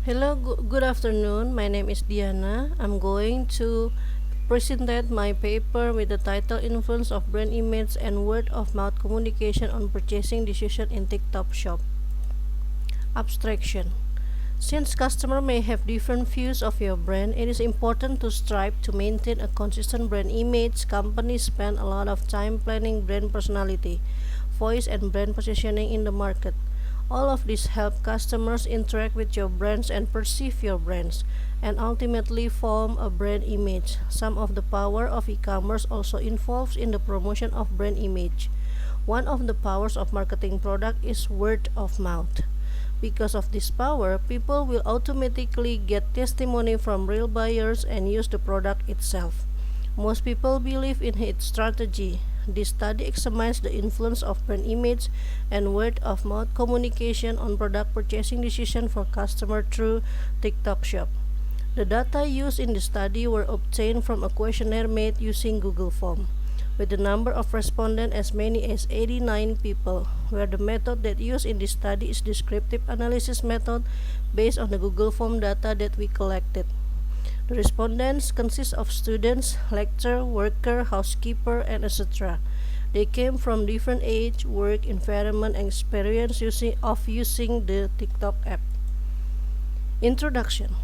Hello, good afternoon. My name is Diana. I'm going to present my paper with the title Influence of Brand Image and Word of Mouth Communication on Purchasing Decision in TikTok Shop. Abstraction. Since customers may have different views of your brand, it is important to strive to maintain a consistent brand image. Companies spend a lot of time planning brand personality, voice, and brand positioning in the market. All of this help customers interact with your brands and perceive your brands, and ultimately form a brand image. Some of the power of e-commerce also involves in the promotion of brand image. One of the powers of marketing product is word of mouth. Because of this power, people will automatically get testimony from real buyers and use the product itself. Most people believe in its strategy. This study examines the influence of brand image and word of mouth communication on product purchasing decision for customer through TikTok Shop. The data used in the study were obtained from a questionnaire made using Google Form, with the number of respondents as many as 89 people, where the method that used in this study is descriptive analysis method based on the Google Form data that we collected. The respondents consist of students, lecturer, worker, housekeeper, and etc. They came from different age, work, environment, and experience using the TikTok app. Introduction.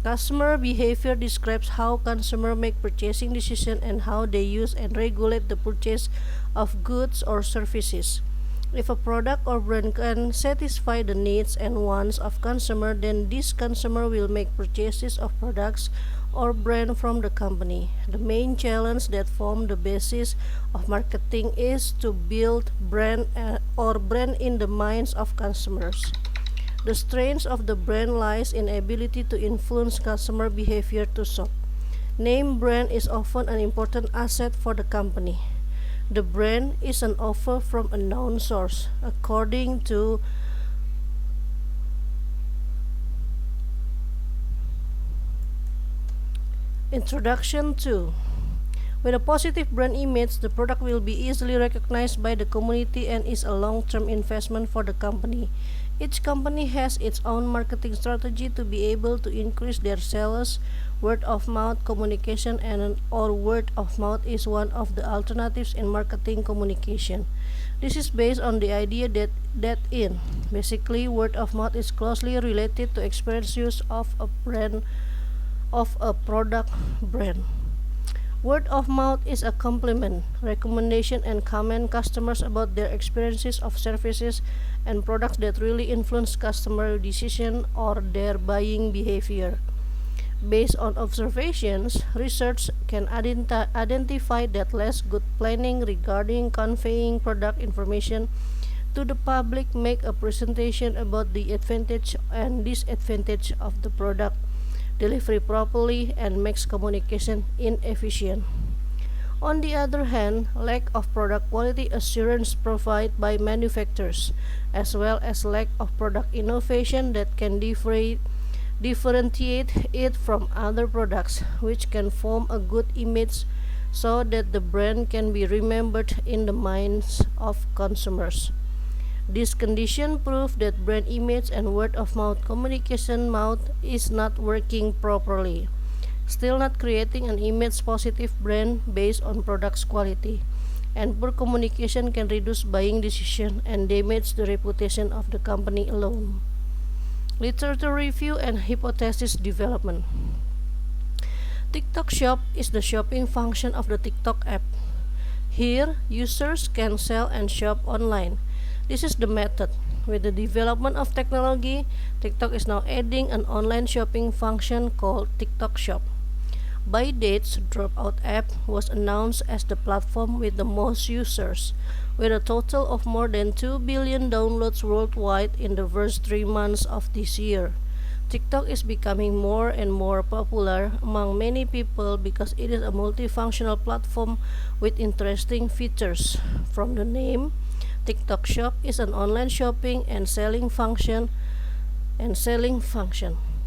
Customer behavior describes how consumers make purchasing decisions and how they use and regulate the purchase of goods or services. If a product or brand can satisfy the needs and wants of consumer, then this consumer will make purchases of products or brand from the company. The main challenge that form the basis of marketing is to build brand in the minds of consumers. The strength of the brand lies in ability to influence customer behavior to shop. Name brand is often an important asset for the company. The brand is an offer from a known source, according to Introduction to. With a positive brand image, the product will be easily recognized by the community and is a long-term investment for the company. Each company has its own marketing strategy to be able to increase their sales. Word of mouth communication and or word of mouth is one of the alternatives in marketing communication. This is based on the idea that basically word of mouth is closely related to experience use of a product brand. Word of mouth is a compliment, recommendation, and comment customers about their experiences of services and products that really influence customer decision or their buying behavior. Based on observations, research can identify that less good planning regarding conveying product information to the public make a presentation about the advantage and disadvantage of the product delivery properly and makes communication inefficient. On the other hand, lack of product quality assurance provided by manufacturers, as well as lack of product innovation that can differentiate it from other products, which can form a good image so that the brand can be remembered in the minds of consumers. This condition proves that brand image and word of mouth communication mouth is not working properly, still not creating an image positive brand based on product's quality. And poor communication can reduce buying decision and damage the reputation of the company alone. Literature review and hypothesis development. TikTok Shop is the shopping function of the TikTok app. Here, users can sell and shop online. This is the method. With the development of technology, TikTok is now adding an online shopping function called TikTok Shop. ByteDance's Dropout app was announced as the platform with the most users, with a total of more than 2 billion downloads worldwide in the first 3 months of this year. TikTok is becoming more and more popular among many people because it is a multifunctional platform with interesting features. From the name, TikTok Shop is an online shopping and selling function.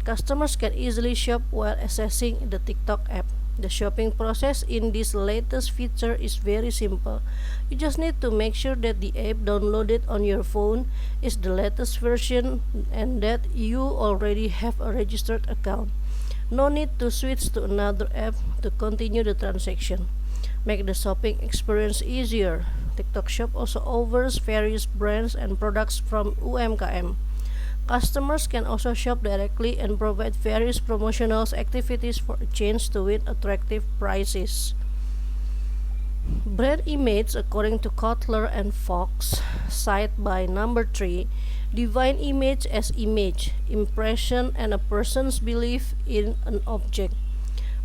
Customers can easily shop while accessing the TikTok app. The shopping process in this latest feature is very simple. You just need to make sure that the app downloaded on your phone is the latest version and that you already have a registered account. No need to switch to another app to continue the transaction. Make the shopping experience easier. TikTok Shop also offers various brands and products from UMKM. Customers can also shop directly and provide various promotional activities for a chance to win attractive prizes. Brand image, according to Kotler and Fox, cite by number 3, define image as image, impression, and a person's belief in an object.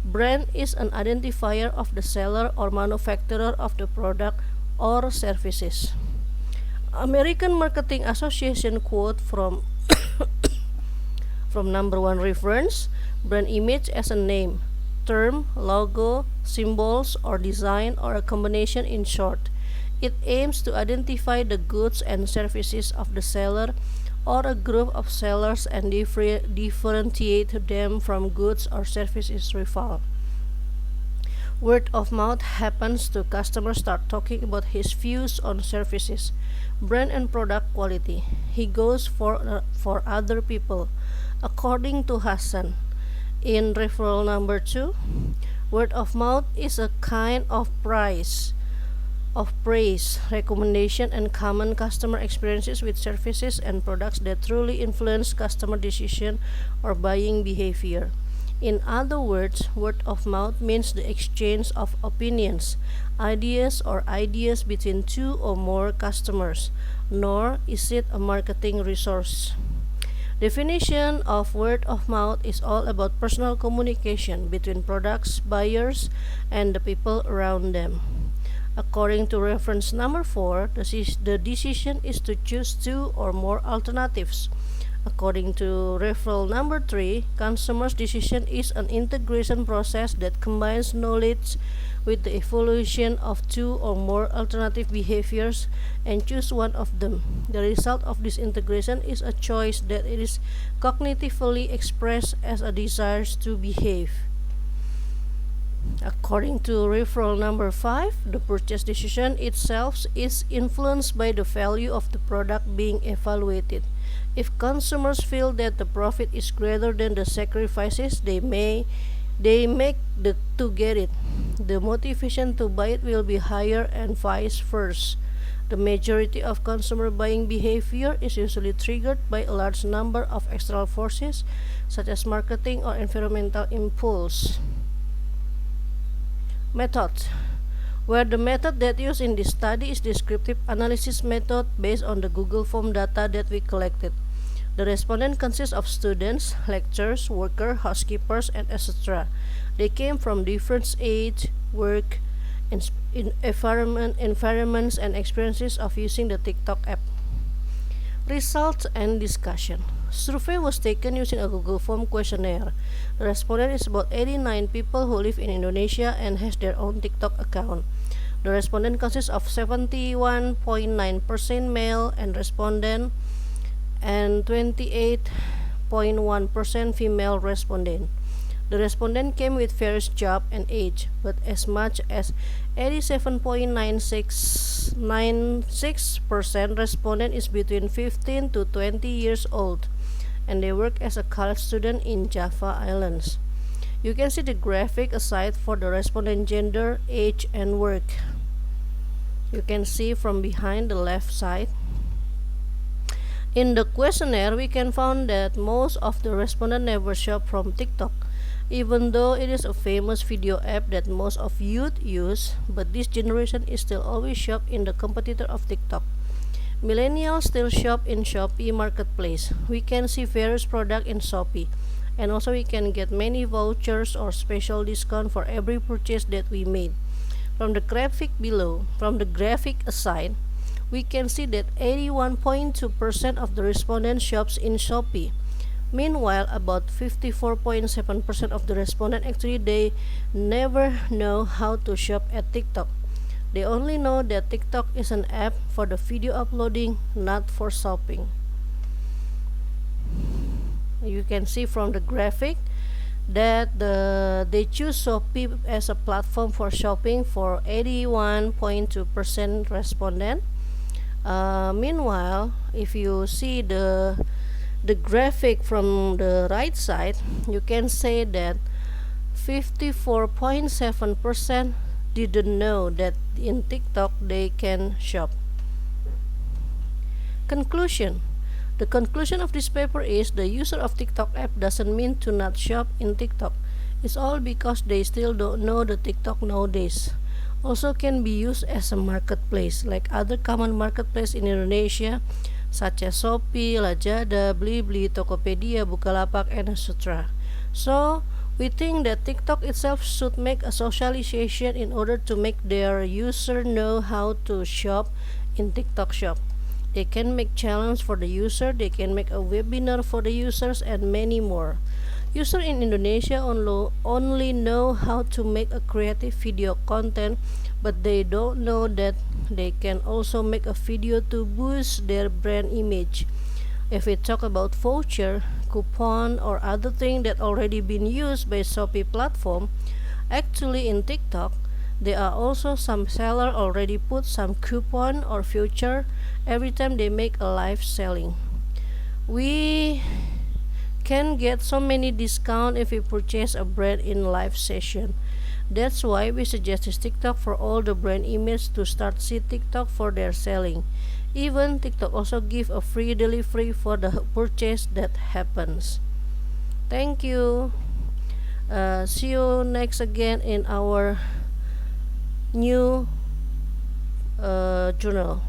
Brand is an identifier of the seller or manufacturer of the product or services. American Marketing Association quote from number 1 reference, brand image as a name, term, logo, symbols, or design, or a combination. In short, it aims to identify the goods and services of the seller or a group of sellers and differentiate them from goods or services rival. Word of mouth happens to customers start talking about his views on services, brand and product quality. He goes for other people. According to Hassan, in referral number 2, word of mouth is a kind of praise, recommendation, and common customer experiences with services and products that truly influence customer decision or buying behavior. In other words, word of mouth means the exchange of opinions, ideas between two or more customers, nor is it a marketing resource. Definition of word of mouth is all about personal communication between products, buyers, and the people around them. According to reference number 4, the decision is to choose 2 or more alternatives. According to referral number 3, consumer's decision is an integration process that combines knowledge with the evaluation of 2 or more alternative behaviors and choose one of them. The result of this integration is a choice that is cognitively expressed as a desire to behave. According to referral number 5, the purchase decision itself is influenced by the value of the product being evaluated. If consumers feel that the profit is greater than the sacrifices they make to get it, the motivation to buy it will be higher and vice versa. The majority of consumer buying behavior is usually triggered by a large number of external forces such as marketing or environmental impulse. Method. Where the method that used in this study is descriptive analysis method based on the Google Form data that we collected. The respondent consists of students, lecturers, workers, housekeepers, and etc. They came from different age, work, and environments and experiences of using the TikTok app. Results and discussion. Survey was taken using a Google Form questionnaire. The respondent is about 89 people who live in Indonesia and has their own TikTok account. The respondent consists of 71.9% male and respondent and 28.1% female respondent. The respondent came with various job and age, but as much as 87.96% respondent is between 15 to 20 years old, and they work as a college student in Java Islands. You can see the graphic aside for the respondent gender, age, and work. You can see from behind the left side. In the questionnaire, we can find that most of the respondents never shop from TikTok, even though it is a famous video app that most of youth use, but this generation is still always shop in the competitor of TikTok. Millennials still shop in Shopee Marketplace. We can see various products in Shopee, and also we can get many vouchers or special discount for every purchase that we made. From the graphic below, aside, we can see that 81.2% of the respondents shops in Shopee. Meanwhile, about 54.7% of the respondents actually they never know how to shop at TikTok. They only know that TikTok is an app for the video uploading, not for shopping. You can see from the graphic that they choose Shopee as a platform for shopping for 81.2% respondent. Meanwhile, if you see the graphic from the right side, you can say that 54.7% didn't know that in TikTok they can shop. Conclusion. The conclusion of this paper is the user of TikTok app doesn't mean to not shop in TikTok. It's all because they still don't know the TikTok nowadays. Also can be used as a marketplace like other common marketplace in Indonesia such as Shopee, Lazada, Blibli, Tokopedia, Bukalapak, and etc. So, we think that TikTok itself should make a socialization in order to make their user know how to shop in TikTok shop. They can make challenge for the user, they can make a webinar for the users, and many more. Users in Indonesia only know how to make a creative video content, but they don't know that they can also make a video to boost their brand image. If we talk about voucher, coupon, or other thing that already been used by Shopee platform, actually in TikTok, there are also some seller already put some coupon or voucher every time they make a live selling. We can get so many discount if we purchase a brand in live session. That's why we suggest TikTok for all the brand image to start see TikTok for their selling. Even TikTok also give a free delivery for the purchase that happens. Thank you. See you next again in our new journal.